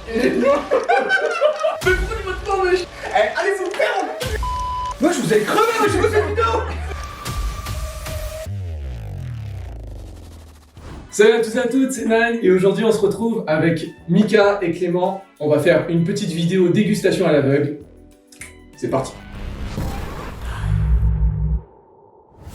Mais pourquoi tu m'as pas, wesh? Allez, vous perdre. Moi, je vous ai crevé, moi, je vous ai vidéo. Salut à tous et à toutes, c'est Nine et aujourd'hui on se retrouve avec Mika et Clément. On va faire une petite vidéo dégustation à l'aveugle. C'est parti.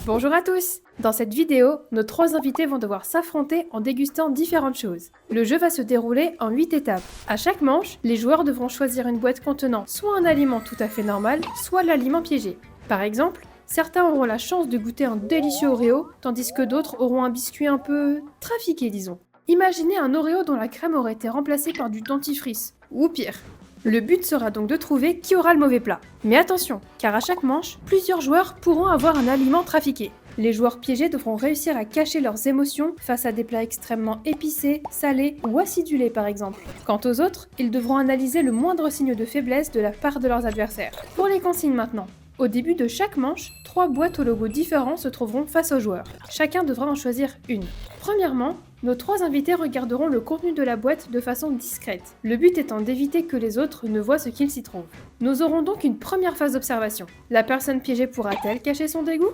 Bonjour à tous! Dans cette vidéo, nos trois invités vont devoir s'affronter en dégustant différentes choses. Le jeu va se dérouler en 8 étapes. À chaque manche, les joueurs devront choisir une boîte contenant soit un aliment tout à fait normal, soit l'aliment piégé. Par exemple, certains auront la chance de goûter un délicieux Oreo, tandis que d'autres auront un biscuit un peu trafiqué, disons. Imaginez un Oreo dont la crème aurait été remplacée par du dentifrice, ou pire. Le but sera donc de trouver qui aura le mauvais plat. Mais attention, car à chaque manche, plusieurs joueurs pourront avoir un aliment trafiqué. Les joueurs piégés devront réussir à cacher leurs émotions face à des plats extrêmement épicés, salés ou acidulés par exemple. Quant aux autres, ils devront analyser le moindre signe de faiblesse de la part de leurs adversaires. Pour les consignes maintenant. Au début de chaque manche, 3 boîtes aux logos différents se trouveront face aux joueurs. Chacun devra en choisir une. Premièrement, nos 3 invités regarderont le contenu de la boîte de façon discrète, le but étant d'éviter que les autres ne voient ce qu'il s'y trouve. Nous aurons donc une première phase d'observation. La personne piégée pourra-t-elle cacher son dégoût ?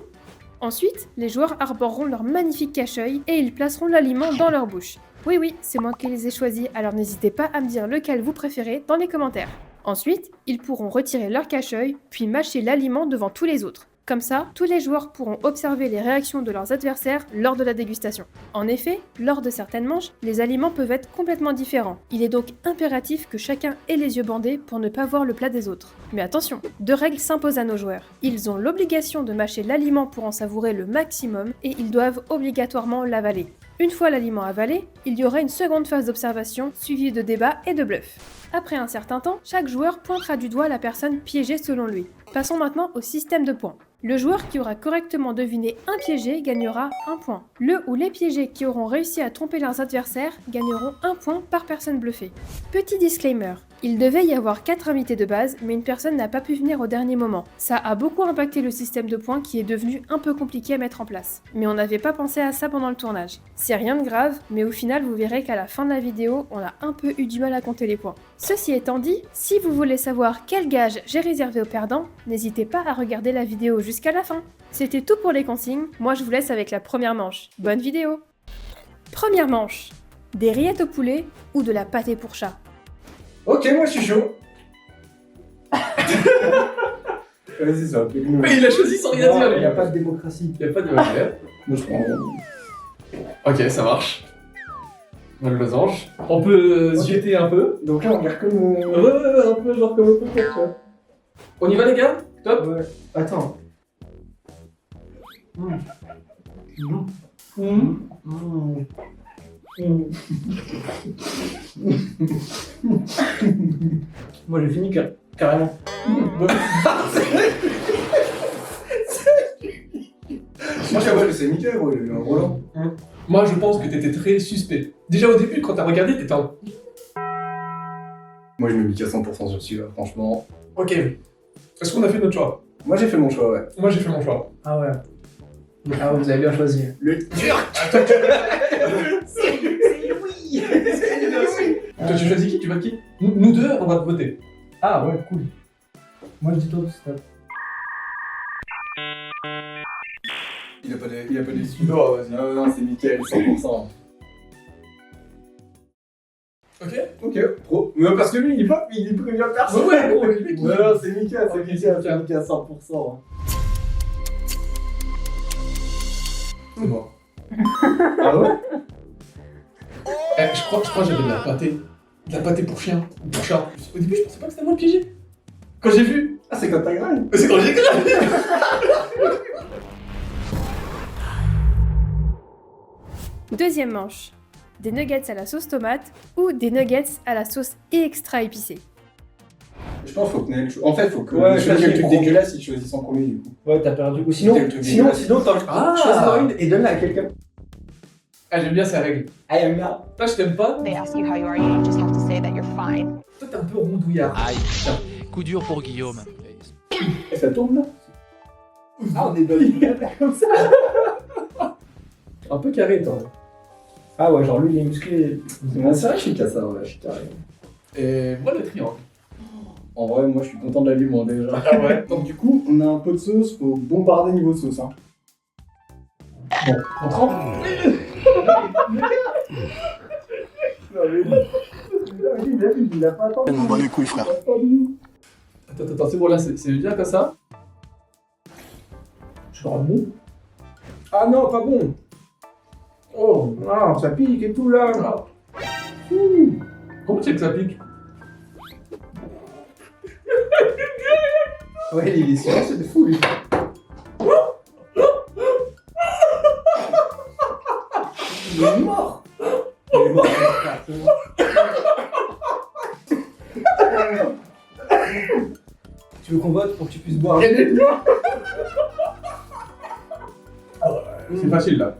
Ensuite, les joueurs arboreront leur magnifique cache-œil et ils placeront l'aliment dans leur bouche. Oui, c'est moi qui les ai choisis, alors n'hésitez pas à me dire lequel vous préférez dans les commentaires. Ensuite, ils pourront retirer leur cache-œil, puis mâcher l'aliment devant tous les autres. Comme ça, tous les joueurs pourront observer les réactions de leurs adversaires lors de la dégustation. En effet, lors de certaines manches, les aliments peuvent être complètement différents. Il est donc impératif que chacun ait les yeux bandés pour ne pas voir le plat des autres. Mais attention, 2 règles s'imposent à nos joueurs. Ils ont l'obligation de mâcher l'aliment pour en savourer le maximum et ils doivent obligatoirement l'avaler. Une fois l'aliment avalé, il y aura une seconde phase d'observation suivie de débat et de bluff. Après un certain temps, chaque joueur pointera du doigt la personne piégée selon lui. Passons maintenant au système de points. Le joueur qui aura correctement deviné un piégé gagnera 1 point. Le ou les piégés qui auront réussi à tromper leurs adversaires gagneront 1 point par personne bluffée. Petit disclaimer, il devait y avoir 4 invités de base, mais une personne n'a pas pu venir au dernier moment. Ça a beaucoup impacté le système de points qui est devenu un peu compliqué à mettre en place. Mais on n'avait pas pensé à ça pendant le tournage. C'est rien de grave, mais au final vous verrez qu'à la fin de la vidéo, on a un peu eu du mal à compter les points. Ceci étant dit, si vous voulez savoir quel gage j'ai réservé aux perdants, n'hésitez pas à regarder la vidéo jusqu'à la fin. C'était tout pour les consignes, moi je vous laisse avec la première manche. Bonne vidéo! Première manche. Des rillettes au poulet ou de la pâtée pour chat? Ok, moi, je suis chaud. Vas-y, ça va plus nous. Mais il a choisi sans rien dire. Il n'y a pas de démocratie. Il y a pas de manière. Moi, je prends. Ok, ça marche. On a le losange. On peut se jeter un peu. Donc là, on regarde comme. Ouais, un peu genre comme au poker, tu vois. On y va les gars? Top. Ouais. Attends. Moi, j'ai fini carrément. Moi, c'est Mickey, gros, il a eu un Roland. Moi je pense que t'étais très suspect. Déjà au début quand t'as regardé t'étais en... Moi, je mets Mickey à 100% sur celui-là, franchement. Ok. Est-ce qu'on a fait notre choix? Moi, j'ai fait mon choix, ouais. Moi j'ai fait mon choix. Ah ouais. Ah, vous avez bien choisi. Le Turc. C'est Louis. Toi tu choisis qui? Tu votes qui? Nous deux on va te voter. Ah ouais, cool. Moi je dis top, stop. Il a pas des Non, vas-y. Non, c'est Mickey, 100%. Ok, pro. Mais parce que lui, il prévient personne. Ouais, gros, le mec, Non, c'est Mickey, c'est Mickey à 100%. C'est bon. Ah ouais? Je crois que j'avais de la pâtée. De la pâtée pour chien. Ou pour chat. Au début je pensais pas que c'était moi le piégé. Quand j'ai vu. Ah, c'est quand t'as grave. Mais c'est quand j'ai grave. Deuxième manche. Des nuggets à la sauce tomate ou des nuggets à la sauce extra épicée. Je pense qu'il faut que Nel. En fait, faut que. Ouais, je choisis je le truc comprends. dégueulasse, il choisit son premier du coup. Ouais, t'as perdu. Ou sinon, C'était le truc dégueulasse. t'en choisis une et donne-la à quelqu'un. Ah j'aime bien ces règles. Ah, il y a Toi je t'aime pas. They ask you how you are, you just have to say that you're fine. Toi t'es un peu rondouillard. Aïe, coup dur pour Guillaume. Et ça tourne là. Ah, on est dans une affaire comme ça. Un peu carré, toi. Ah ouais, genre lui, il est musclé. Ouais, c'est vrai, je suis qu'à ça, ouais, je suis carré. Et voilà le triangle. En vrai, moi je suis content de l'aliment déjà. Ah ouais. Donc du coup, on a un pot de sauce, faut bombarder niveau sauce. Hein. Bon, on trempe. Il a pas attendu. On bat les couilles, frère. Attends, c'est bon là, c'est bien comme ça. Je le rends bon. Ah non, pas bon. Oh, non, ça pique et tout là. Comment tu sais que ça pique? Ouais, il est silencieux, c'est fou lui. Il est mort. Il est mort, frère, c'est bon. Tu veux qu'on vote pour que tu puisses boire? C'est facile là.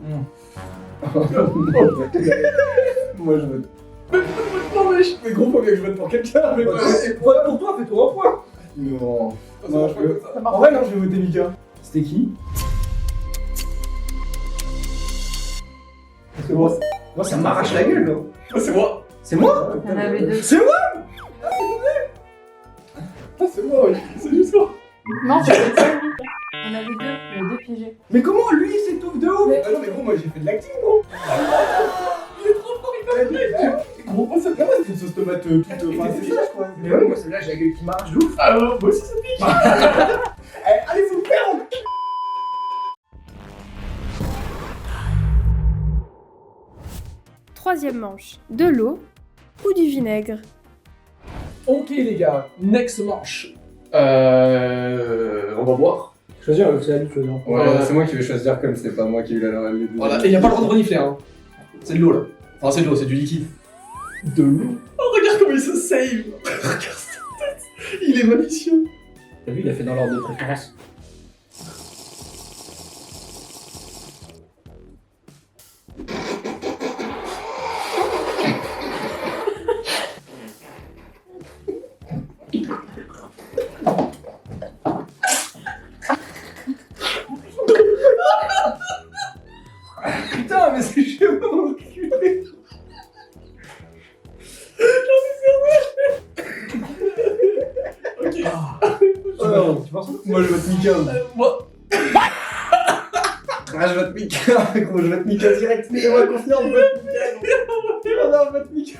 Moi je vote. Non mais gros, faut bien que je vote pour quelqu'un. Mais Vote pour toi, fais-toi un point. non. Non, je veux. En vrai, non, je vais voter Mika. C'était qui? C'est moi. Moi, ça m'arrache la gueule là. Ah, c'est moi. C'est moi? Il y en avait deux. C'est moi. Ah, c'est moi, oui. C'est juste moi. Non, c'est le seul. Il y en avait deux, les deux piégés. Mais comment lui il s'étouffe de ouf? Ah non, mais gros, moi j'ai fait de l'acting, gros. Il est trop fort, il t'a fait. Gros, moi ça fait une sauce tomate toute. Enfin, c'est ça, je crois. Mais ouais, moi, celle-là, j'ai la gueule qui marche de ouf. Ah, moi aussi ça pique. Allez, vous le faire. Troisième manche, de l'eau ou du vinaigre? Ok les gars, next manche. On va boire. Choisir, c'est à lui de choisir. Ouais, c'est moi qui vais choisir comme c'est pas moi qui ai eu la les deux. Voilà, et y a pas le droit de renifler hein. C'est de l'eau là. Enfin c'est de l'eau, c'est du liquide. De l'eau. Oh regarde comment il se save. Regarde sa tête. Il est malicieux. T'as vu, il a fait dans l'ordre de préférence. Putain, mais c'est chez moi mon cul. Ok. Tu penses moi je vote Mika. Moi. Ah, je vote Mika. Gros, je vote Mika direct. Fais-moi confiance, je vote Mika. Non, non, je vote Mika.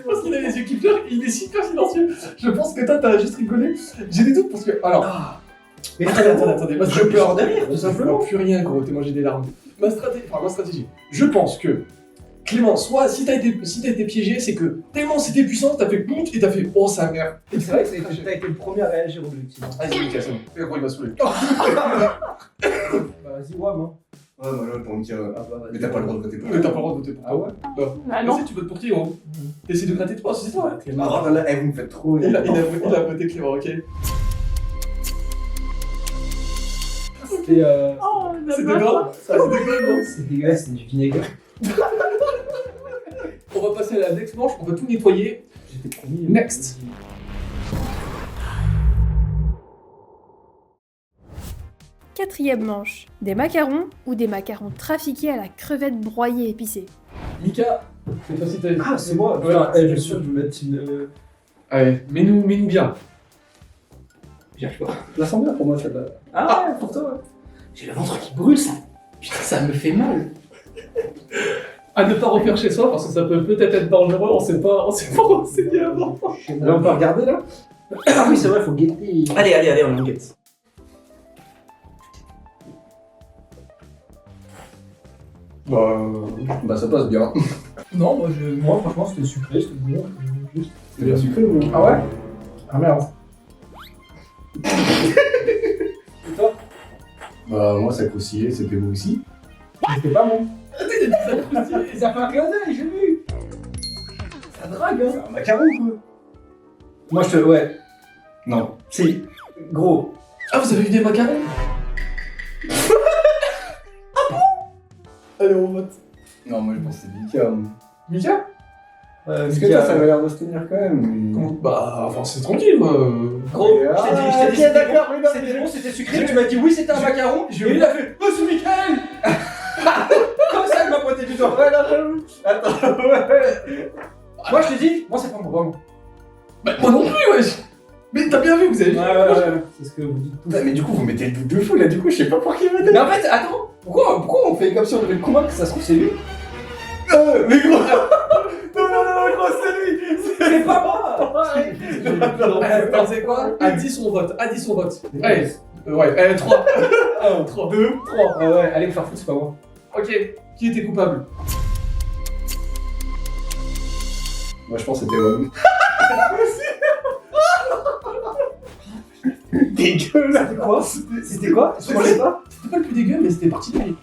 Parce qu'il a les yeux qui pleurent, il est super silencieux. Je pense que toi t'as juste rigolé. J'ai des doutes parce que. Alors. Mais Attendez. je pleure derrière, tout simplement. Plus rien gros, t'es mangé des larmes. Ma stratégie. Je pense que. Clément, soit si t'as été piégé, c'est que tellement c'était puissant, t'as fait boum et t'as fait oh sa mère. Et c'est vrai que t'as été le premier à réagir objectivement. Vas-y, Mika, c'est bon. Et gros, il m'a saoulé. Bah, vas-y, ouais, moi. Ouais, moi je vote pour Mika. Ah, bah, vas-y. Mais t'as pas le droit de voter pour Mais t'as pas le droit de voter pour Ah toi. ouais? Ah non. Vas-y, tu votes pour qui, gros? T'essaies de gratter toi, c'est toi. Ah, oh là là, vous me faites trop. Il a voté Clément, ok? C'était Oh, C'est gras? C'est gros. c'est dégueulasse, c'est du vinaigre. On va passer à la next manche, on va tout nettoyer. J'étais premier. Next. Quatrième manche, des macarons ou des macarons trafiqués à la crevette broyée épicée? Mika, cette fois-ci t'as. Ah, c'est moi. Ouais, Putain, je suis sûr que je vais mettre une. Allez, mets-nous bien. J'y arrive pas. Ça sent bien pour moi, ça va. Ah ouais, pour toi, ouais. J'ai le ventre qui brûle, ça. Putain, ça me fait mal. À ne pas refaire chez soi parce que ça peut peut-être être dangereux, on sait pas renseigné avant. Là, on peut regarder, là. Ah oui, c'est vrai, faut guetter. Allez, on en guette. Bah, ça passe bien. Non, moi, franchement, c'était sucré, c'était bon. Juste. C'est bien sucré ou Ah ouais? Ah merde. Et toi? Bah, moi ça croustillait, c'était bon aussi. C'était pas bon. Ça fait un clin d'œil, j'ai vu. Ça drague, hein. Un macaron quoi. Moi, je te. Ouais. Non. Si. Gros. Ah, vous avez vu des macarons? Allez, on vote. Non, moi je pense que c'est Mika. Mika? Parce que toi ça avait l'air de se tenir quand même. Bah, enfin, c'est tranquille, quoi. Gros, Ah, je t'ai dit, ok, c'était d'accord, oui, non, c'était mais- bon, c'était sucré. Tu m'as dit oui, c'était un macaron. je- Et il a fait oh, c'est Michael. Comme ça, il m'a pointé du doigt. Ouais, là, j'avoue. Attends, ouais. Moi, je t'ai dit, moi, c'est pas moi, vraiment. Bah, moi non plus, wesh. Mais t'as bien vu, vous avez vu. Ouais, c'est ce que vous dites tous. Putain, mais du coup, vous mettez le doute de fou là, du coup, je sais pas pour qui vous mettez. Mais en fait, attends, pourquoi on fait comme si on devait le convaincre que ça se trouve c'est lui? Mais gros non, gros, c'est lui. C'est pas moi! Vous savez quoi? A dit son vote, a dit son vote. Allez, ouais, 3. 1, 3. 2, 3. Ouais, allez me faire foutre, c'est pas moi. Ok, qui était coupable? Moi, je pense que c'était moi. Dégueulasse. C'était quoi? Je connais pas. C'était pas le plus dégueu, mais c'était particulier.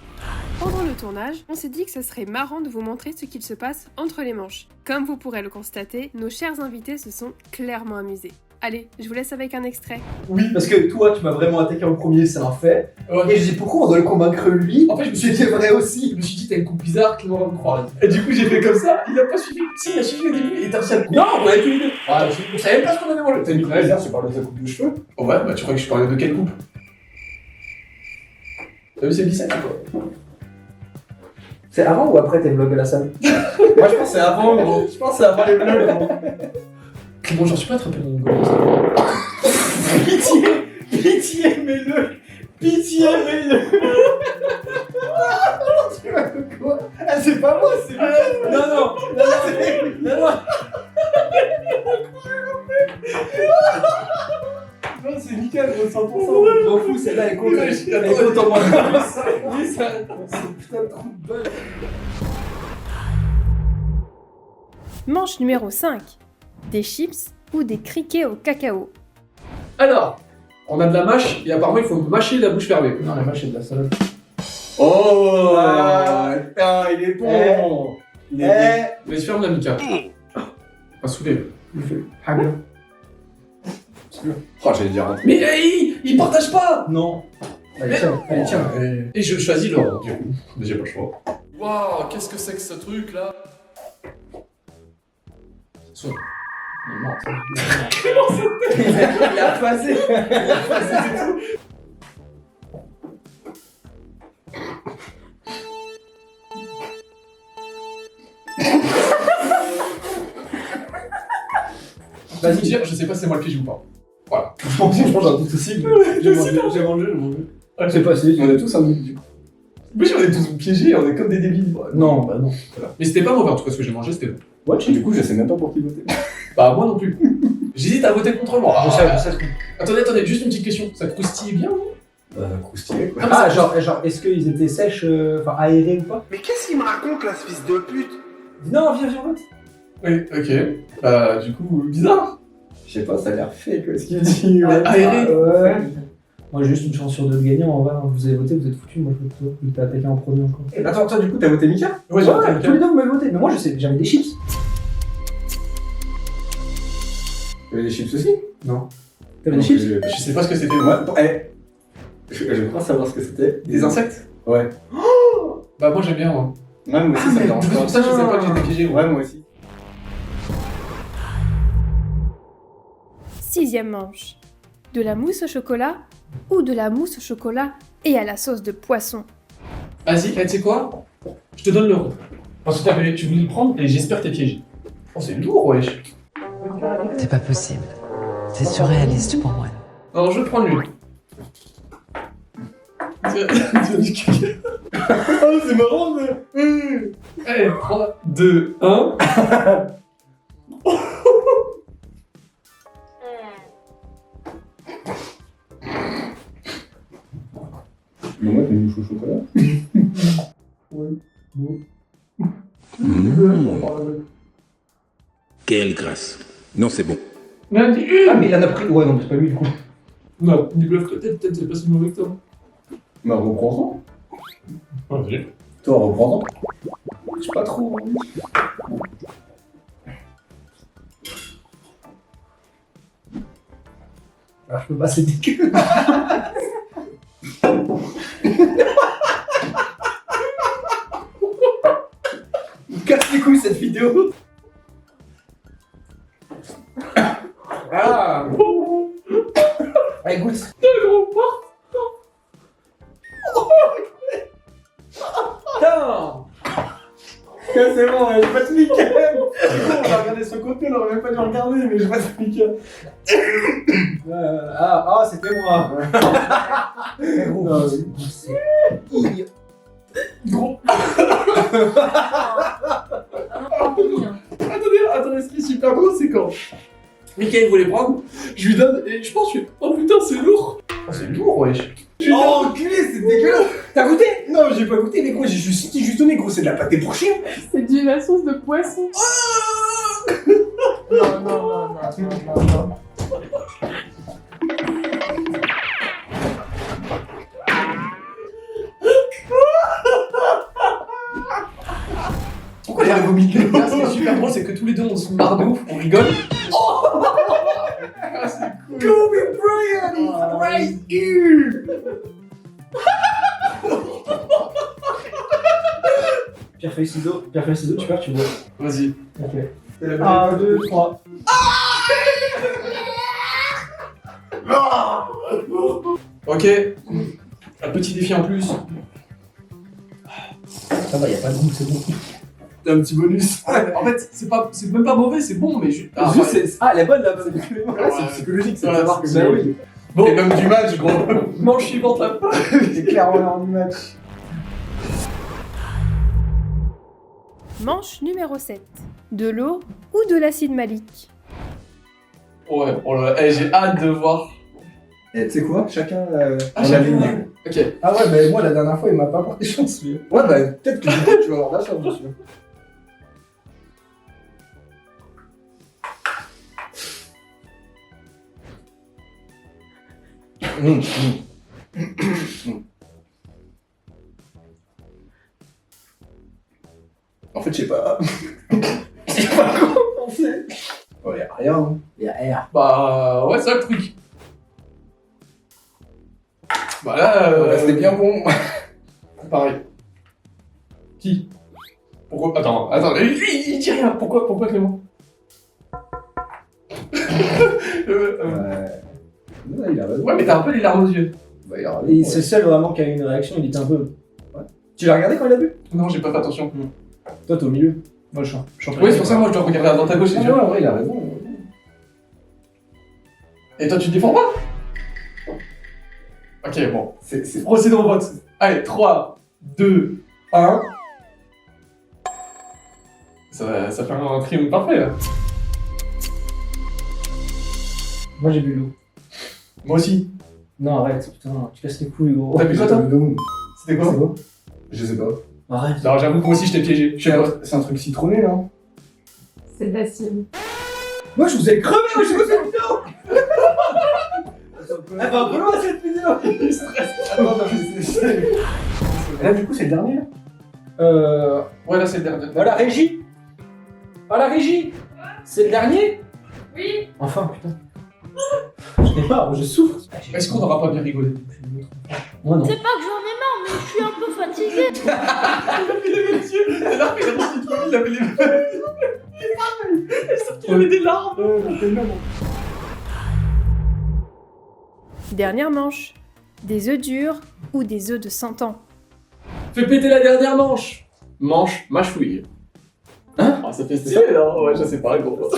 Pendant le tournage, on s'est dit que ça serait marrant de vous montrer ce qu'il se passe entre les manches. Comme vous pourrez le constater, nos chers invités se sont clairement amusés. Allez, je vous laisse avec un extrait. Oui, parce que toi, tu m'as vraiment attaqué en premier, c'est un fait. Ouais. Et je dis pourquoi on doit le convaincre lui? En fait, je me suis dit, C'était vrai aussi. Je me suis dit, t'as une coupe bizarre, Clément va me croire. Et du coup, j'ai fait comme ça, il a pas suivi. Si, il a suivi au début, il était réussi à le couper. Non, on avait tous les deux. Ah, on savait même pas ce qu'on avait mangé. T'as une plaisir, tu parles de ta coupe de cheveux. Oh ouais, bah tu crois que je parlais de quelle coupe? T'as vu, c'est bissette ou quoi? C'est avant ou après tes vlogs à la salle? Moi, je pense que c'est avant, gros. Je pense que c'est avant les vlogs, gros. Clément, j'en suis pas attrapé mon gosse. Pitié, mets-le. Pitié, mets-le. Quoi? Ah, c'est pas moi, c'est lui. Non, Non, c'est nickel, gros, 100%. je m'en fous, celle-là elle compte. Elle compte en moi. Oui, ça. C'est putain de trou de balle. Manche numéro 5. Des chips ou des criquets au cacao. Alors, on a de la mâche, et apparemment, il faut mâcher la bouche fermée. Non, la vache, c'est de la salade. Oh, putain, il est bon. Il est Mais se ferme la mica. Pas saoulé. Ah bien. bon. Oh, j'allais dire un truc. Mais il partage pas. Non. Allez, tiens. Et je choisis Laurent, du coup. J'ai pas le choix. Waouh, qu'est-ce que c'est que ce truc là? Il a passé. Vas-y, dire, je sais pas si c'est moi le piège ou pas. Voilà. Franchement, j'ai un doute aussi. J'ai mangé. C'est passé. On a tous un doute, du coup. Mais on est tous piégés, on est comme des débiles. Non, bah non. Voilà. Mais c'était pas mauvais en tout cas, ce que j'ai mangé, c'était bon. Ouais, Du coup, je sais même pas pour qui voter. Bah, moi non plus. J'hésite à voter contre moi. Je sais. Attendez, juste une petite question. Ça croustille bien ou? Croustillé, quoi. Ah, genre, est-ce qu'ils étaient sèches, enfin aérés ou pas? Mais qu'est-ce qu'il me raconte là, ce fils de pute? Non, viens, vote. Oui, ok. Du coup, bizarre. Je sais pas, ça a l'air fait, quoi, ce qu'il dit. Ah, aéré. Ouais. Moi, j'ai juste une chance sur deux de gagner. En vrai, vous avez voté, vous êtes foutus. Moi, je vote. Il t'a attaqué en premier encore. Attends, toi, du coup, t'as voté Mika? Ouais, Tous les deux, vous m'avez voté. Mais moi, je sais, j'avais des chips. T'avais des chips aussi? Non. T'avais des chips? Je sais pas ce que c'était. Moi, je crois savoir ce que c'était. Des insectes? Ouais. Bah, moi j'aime bien, moi. Ouais, moi aussi, ça me dérange C'est pas. pour ça que je sais pas que j'étais piégé. Ouais, moi aussi. 6e manche. De la mousse au chocolat ou de la mousse au chocolat et à la sauce de poisson. Vas-y, tu sais quoi? Je te donne le rond. Parce que tu voulais le prendre et j'espère que t'es piégé. Oh, c'est lourd, wesh. C'est pas possible. C'est surréaliste pour moi. Alors, je vais prendre lui. Oh, c'est marrant, mais. Allez, 3, 2, 1. Mais moi, t'as une mouche au chocolat? Quelle grâce. Non, c'est bon. Non, dis une. Ah, mais il en a pris. Ouais, non, c'est pas lui du coup. Non, du bluff, peut-être c'est pas si mauvais que toi. Bah, reprends-en. Vas-y. Toi, reprends-en. Je sais pas trop. Alors, je peux pas, c'est dégueu. Il me casse les couilles cette vidéo. Ah. Allez, goûte. Putain. C'est bon, je vais te niquer. On va regarder ce contenu, on aurait même pas dû regarder, mais je vais te niquer. C'était moi. Non, Gros. Attendez, ce qui est super beau, c'est quand Mickaël voulait prendre, je lui donne et je pense que oh putain, c'est lourd. Oh, c'est lourd, wesh. Oh, enculé, c'est dégueulasse. T'as goûté? Non, j'ai pas goûté, mais gros, j'ai juste donné, gros, c'est de la pâté pour chien. C'est de la sauce de poisson. Non. Pourquoi il a vomi? Ce qui est super drôle, c'est que tous les deux on se marre de ouf, on rigole. Oh ah, c'est cool. Kobe Bryant, he's right here. Pierre feuille ciseaux, tu pars, tu vois. Vas-y. Ok. 1, 2, 3. Ok. Un petit défi en plus. Ça va, y'a pas de goût, c'est bon. T'as un petit bonus. Ouais, en fait, c'est même pas mauvais, c'est bon, mais je. Ah, Juste, ouais. elle est bonne là, c'est Ouais. psychologique, c'est Ouais, savoir que c'est bah ça. oui. Bon, et même du match, gros. Manche suivante là. C'est clairement l'heure du match. Manche numéro 7. De l'eau ou de l'acide malique? Ouais, oh là, là, j'ai hâte de voir. Et tu sais quoi, chacun Ah, on j'ai a vu. vu. Ok. Ah ouais, bah moi la dernière fois il m'a pas apporté chance lui. Ouais, bah peut-être que du coup tu vas avoir de la chance monsieur. En fait, je sais pas. Je sais pas comment penser. Oh, y'a rien. Hein. Y'a rien. Bah, ouais, c'est ça le truc. Bah là, C'était bien bon. pareil. Qui? Pourquoi? Attends, il dit rien. Pourquoi Clément? Ouais, il a raison. Ouais, mais t'as un peu les larmes aux yeux. Bah, c'est le seul vraiment qui a eu une réaction, il était un peu. Ouais. Tu l'as regardé quand il a bu? Non, j'ai pas fait attention. Toi, t'es au milieu. Moi, je suis Oui, c'est pour ça que moi je dois regarder à droite à gauche, c'est Ah, dur. ouais, ouais, il a raison. Et toi, tu te défends pas? Ok, bon. C'est procédé au vote. Allez, 3, 2, 1. Ça fait un triomphe parfait là. Moi, j'ai bu l'eau. Moi aussi. Non, arrête, putain, tu casses les couilles, gros. T'as bu quoi, toi? C'était quoi? C'est quoi? Je sais pas. Arrête. Non, j'avoue que moi aussi je t'ai piégé. Je sais pas. C'est un truc citronné, là. C'est de l'acide. Moi, je vous ai crevé, moi, je vous ai vidéo. Elle va un peu loin, cette vidéo. Il stresse. Attends, là, du coup, c'est le dernier, là. Ouais, là c'est le dernier. Bah, la régie. Ah, la régie. C'est le dernier? Oui. Enfin, putain. Je n'ai pas, je souffre. Est-ce qu'on n'aura pas bien rigolé? Moi, non. C'est pas que j'en ai marre, mais je suis un peu fatiguée. Il avait les yeux. C'est là qu'il a pensé que il avait les yeux. Il avait des larmes. Dernière manche. Des œufs durs ou des œufs de 100 ans? Fais péter la dernière manche. Manche, mâchouille. Hein? Ah, ça fait stylé, non? Ouais, je sais pas, gros.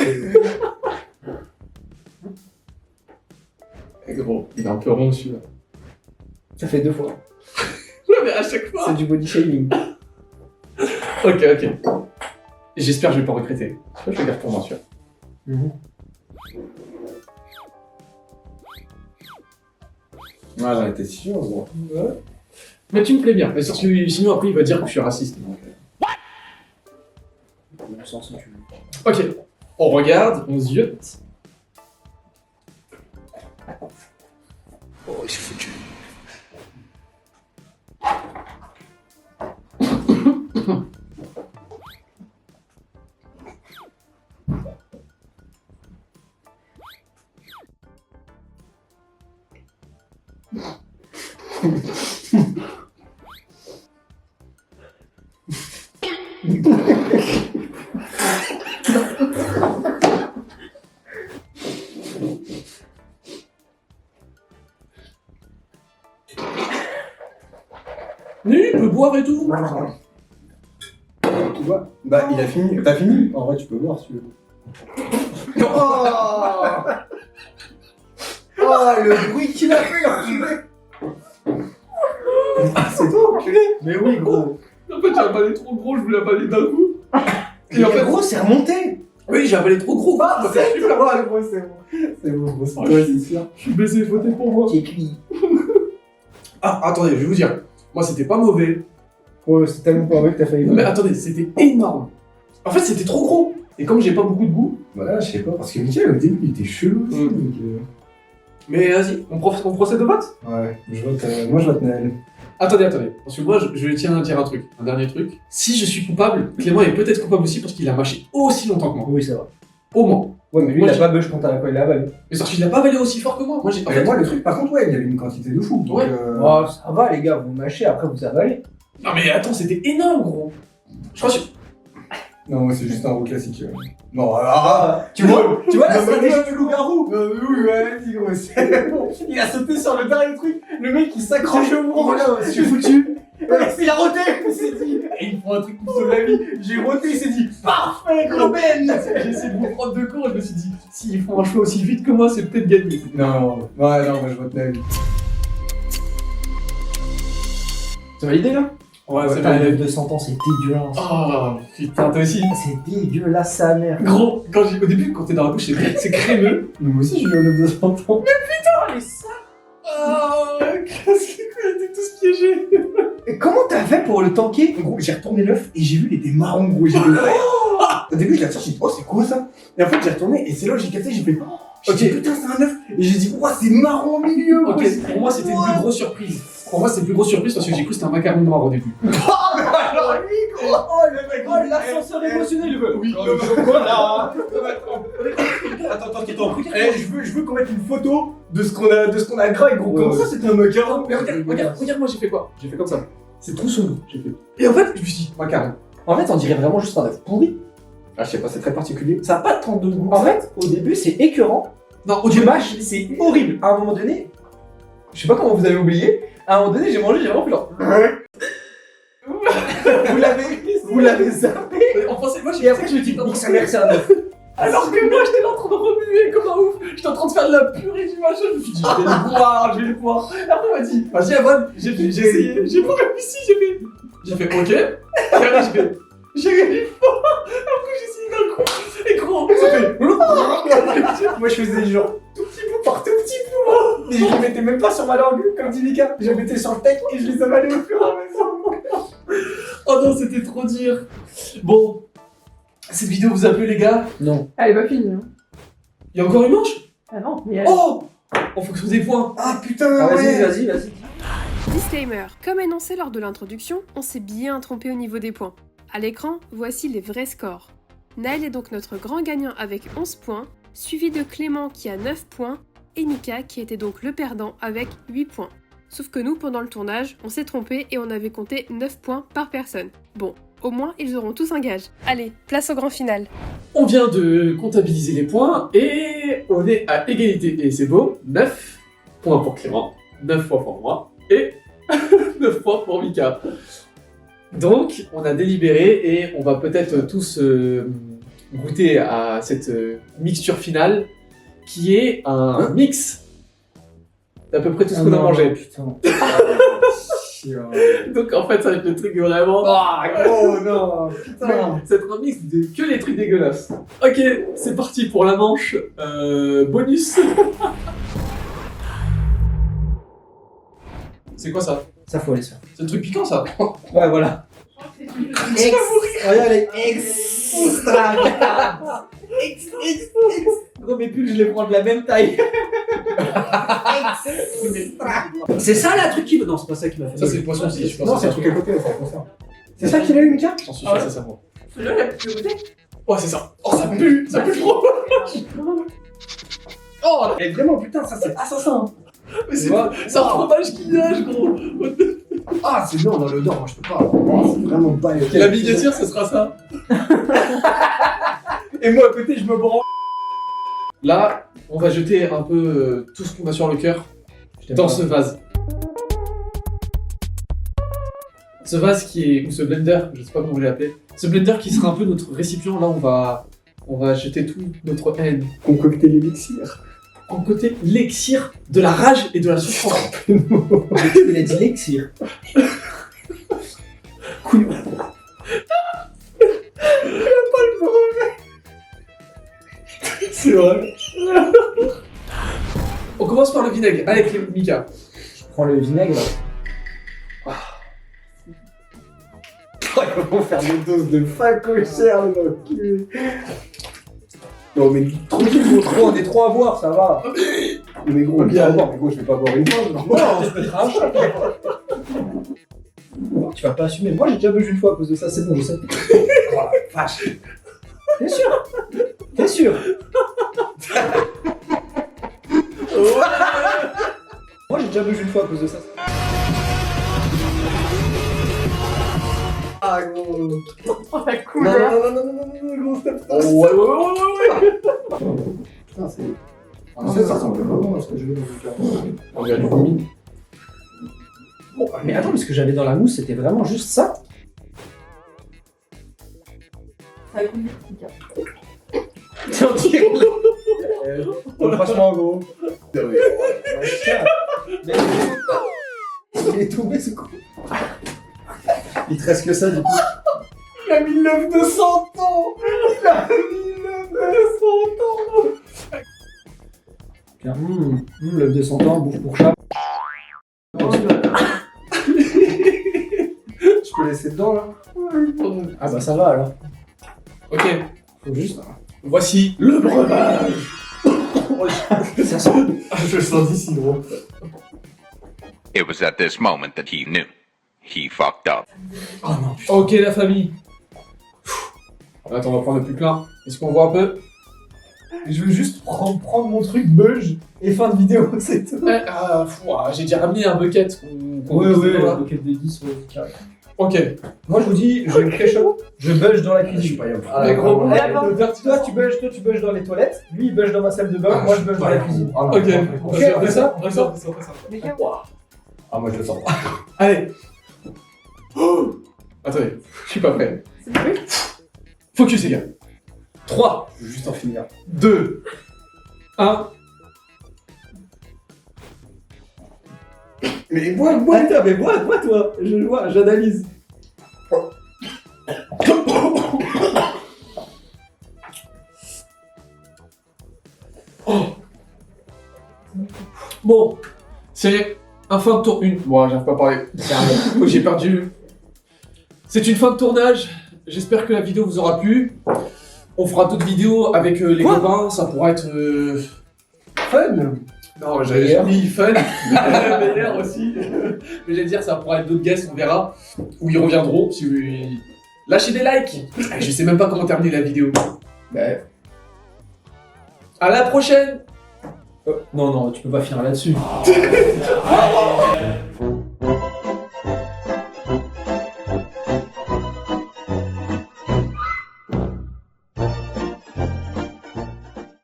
Gros, il est un peu rond celui-là. Ça fait 2 fois. Ouais, mais à chaque fois. C'est du body shaming. Ok. J'espère que je vais pas regretter. Je le garde pour moi, celui-là. Ouais, j'en étais sûr, gros. Ouais. Mais tu me plais bien. Mais sinon, après, il va dire que je suis raciste. Donc... Ok. On regarde, on ziote. Oh, il s'est foutu. Oui, il peut boire et tout. tu vois. Bah, il a fini. T'as fini? En vrai, tu peux voir si tu veux. Oh, oh le bruit qu'il a fait, l'enculé. Ah, c'est toi, enculé. Mais oui, gros. En fait, j'ai avalé trop gros, je voulais avaler d'un coup. Et en fait, gros, c'est remonté. Oui, j'ai avalé trop gros. Ah, c'est toi, gros, c'est bon. C'est bon, gros, c'est toi, c'est sûr. Je suis baisé, votez pour moi. Qui écrit. Ah, attendez, je vais vous dire. Moi, c'était pas mauvais. Ouais, c'est tellement pas vrai que t'as failli. Mais attendez, c'était énorme. En fait, c'était trop gros. Et comme j'ai pas beaucoup de goût. Voilà, je sais pas, parce que Mickaël, au début, il était chelou aussi. Donc, Mais vas-y, on procède au vote? Ouais, moi je vote Naël. Attendez, parce que moi, je tiens à dire un truc, un dernier truc. Si je suis coupable, Clément est peut-être coupable aussi parce qu'il a mâché aussi longtemps que moi. Oui, c'est vrai. Au moins. Ouais, mais lui, Moi, il a pas bûche quand t'as il a avalé. Mais parce qu'il a pas avalé aussi fort que moi. Moi, j'ai. En fait, Moi, le truc, par contre, ouais, il y avait une quantité de fou. Donc, Ouais. Oh, ça va, les gars, vous mâchez, après vous avalez. Non, mais attends, c'était énorme, gros. Je crois que. Non, moi, c'est juste un roux classique. Non, tu vois la stratégie du loup-garou? Oui, ouais, vas-y, gros, c'est bon. Il a sauté sur le dernier truc, le mec, il s'accroche au mur. Je suis foutu. Il a roté, il s'est dit. Et il faut un truc qui sauve la vie. J'ai roté, il s'est dit, parfait, gros Ben. J'ai essayé de vous prendre de cours et je me suis dit, s'ils font un choix aussi vite que moi, c'est peut-être gagné. Non, ouais, non, moi, je vote Naël. C'est validé, là? Ouais, c'est Putain, vrai. le 200 ans, c'est dégueulasse. Oh, putain, toi aussi. C'est dégueulasse, sa mère. Gros, au début, quand t'es dans la bouche, c'est crémeux. Mais moi aussi, j'ai eu le 200 ans. Oh, qu'est-ce qu'il était tous piégés. Et comment t'as fait pour le tanker? Gros, j'ai retourné l'œuf et j'ai vu, il était marron, gros. J'ai fait, au début, je l'ai sorti, j'ai dit, oh, c'est quoi ça? Et en fait, j'ai retourné et c'est là où j'ai capté, j'ai fait, ok, putain, c'est un œuf. Et j'ai dit, oh, c'est marron au milieu. Ok, pour moi, c'était une plus grosse surprise. Pour moi, c'est une plus grosse surprise parce que j'ai cru que c'était un macaron noir au début. Alors, lui, gros, oh, le mec, oh, l'ascenseur émotionnel, oui, le chocolat. Attends. Eh, je veux qu'on mette une photo de ce qu'on a gras, gros. Comment ça, c'était un macaron? Mais regarde, moi, j'ai fait quoi? J'ai fait comme ça. C'est trop solo, j'ai fait. Et en fait, je me suis dit, macaron. En fait, on dirait vraiment juste un œuf pourri. Ah, je sais pas, c'est très particulier. Ça n'a pas tant de goût. En fait, au début, c'est écœurant. Non, au Du début, mâche, c'est horrible. À un moment donné, je sais pas comment vous avez oublié, à un moment donné, j'ai mangé, j'ai vraiment fait genre. Vous l'avez zappé. en français, moi, Et après, je me dis, nique sa mère, c'est un œuf. Alors que moi, j'étais là en train de remuer comme un ouf. J'étais en train de faire de la purée du machin. Je me suis dit, je vais le boire. Et après, on m'a dit, vas-y, Avon, j'ai essayé. J'ai pas réussi, j'ai fait, ok. Et après, j'ai réussi fort. Après, j'ai essayé d'un coup. Et gros, ça fait. Moi, je faisais genre tout petit bout par tout petit bout. Et je les mettais même pas sur ma langue, comme dit Mika. Je les mettais sur le tech et je les avalais au fur et à mesure. Oh non, c'était trop dur. Bon, cette vidéo vous a plu, les gars? Non. Elle est pas finie. Hein. Il y a encore une manche? Ah non, mais elle... Oh, en fonction des points. Ah putain, vas-y. Disclaimer, comme énoncé lors de l'introduction, on s'est bien trompé au niveau des points. À l'écran, voici les vrais scores. Naël est donc notre grand gagnant avec 11 points, suivi de Clément qui a 9 points, et Mika qui était donc le perdant avec 8 points. Sauf que nous, pendant le tournage, on s'est trompé et on avait compté 9 points par personne. Bon, au moins, ils auront tous un gage. Allez, place au grand final. On vient de comptabiliser les points et on est à égalité. Et c'est beau, 9 points pour Clément, 9 points pour moi et 9 points pour Mika. Donc, on a délibéré et on va peut-être tous goûter à cette mixture finale qui est un mix d'à peu près tout ce qu'on a mangé. Putain. Donc en fait, ça va être le truc vraiment... Ah, gros, non, putain. Ça va être un mix de que les trucs dégueulasses. Ok, c'est parti pour la manche bonus. C'est quoi ça? Ça faut aller ça. C'est le truc piquant ça? Ouais, voilà. Regardez, extra. Gros, mes pulls, je les prends de la même taille. C'est ça la truc qui... Non, c'est pas ça qui m'a fait. Ça c'est le poisson aussi, je pense. Non, c'est un truc à côté, c'est pour ça. C'est ça qu'il a eu, Mika? J'en suis sûr, c'est ça moi. Oh, c'est ça. Oh, ça pue trop. Oh, Et vraiment, putain, ça c'est assassin. mais c'est un fromage qui nage, gros. Ah, c'est non, dans l'odeur, moi je peux pas. Oh, c'est vraiment pas... La miniature, ce sera ça. Et moi à côté, je me branle. Là, on va jeter un peu tout ce qu'on a sur le cœur dans ce vase. ce vase qui est, ou ce blender, je sais pas comment vous l'appeler, ce blender qui sera un peu notre récipient, là on va jeter toute notre haine. Concocter l'élixir. Concocter l'élixir de la rage et de la souffrance. Il a dit l'élixir. Couillon. C'est vrai. On commence par le vinaigre, avec les Mika. Je prends le vinaigre. Comment faire des doses de facochère dans le cul. Non mais tranquille, gros, on est trop à boire, ça va. Mais gros, bien à boire, mais gros, je vais pas boire une fois. Non, je peux te ranger. Tu vas pas assumer. Moi j'ai déjà bu une fois à cause de ça, c'est bon, je sais. Oh la vache. T'es sûr? T'es sûr? Moi j'ai déjà bu une fois à cause de ça. Ah gros. Oh la Non, couleur. non, gros, stop. Oh ouais. Putain, c'est. En fait, ça ressemble vraiment à ce que j'avais dans le cœur. On dirait du vomi. Bon, mais attends, mais ce que j'avais dans la mousse, c'était vraiment juste ça. Ça coule Mika. Franchement, gros. Il est tombé ce coup. Il te reste que ça du coup. Il a mis l'œuf de 100 ans. Il a mis l'œuf de 100 ans. L'œuf de 100 ans, bouffe pour chat. Je peux laisser dedans là. Ah bah ça va alors. Ok, Faut juste. voici le breuvage. Ça sent. Je le sens d'ici, gros. It was at this moment that he knew. He fucked up. Oh non, putain. Ok, la famille. Attends, on va prendre le plus plein. Est-ce qu'on voit un peu? Je veux juste prendre mon truc budge et fin de vidéo, c'est tout. J'ai déjà ramené un bucket. Ouais, le bucket de 10, carré. Ok. Moi je vous dis, je pré-chaud, je budge dans la cuisine. Mais gros, Toi tu budges dans les toilettes, lui il budge dans ma salle de bain, moi je budge dans la cuisine. Ok. Ok, on fait ça. Mika. Ah moi je le sens pas. Allez. Oh, attendez, je suis pas prêt. C'est vrai. Focus, les gars. 3, Je veux juste en finir. 2, 1. Mais bois, putain, mais bois toi. Je vois, j'analyse. Bon, c'est un fin de tour. Bon, j'arrive pas à parler. Oh, j'ai perdu. C'est une fin de tournage. J'espère que la vidéo vous aura plu. On fera d'autres vidéos avec les copains. Ça pourra être. Fun. Non, j'avais mis fun. Meilleur aussi. Mais j'allais dire, ça pourra être d'autres guests, on verra. Où ils reviendront. Si vous... Lâchez des likes. Je sais même pas comment terminer la vidéo. À la prochaine. Non, tu peux pas finir là-dessus.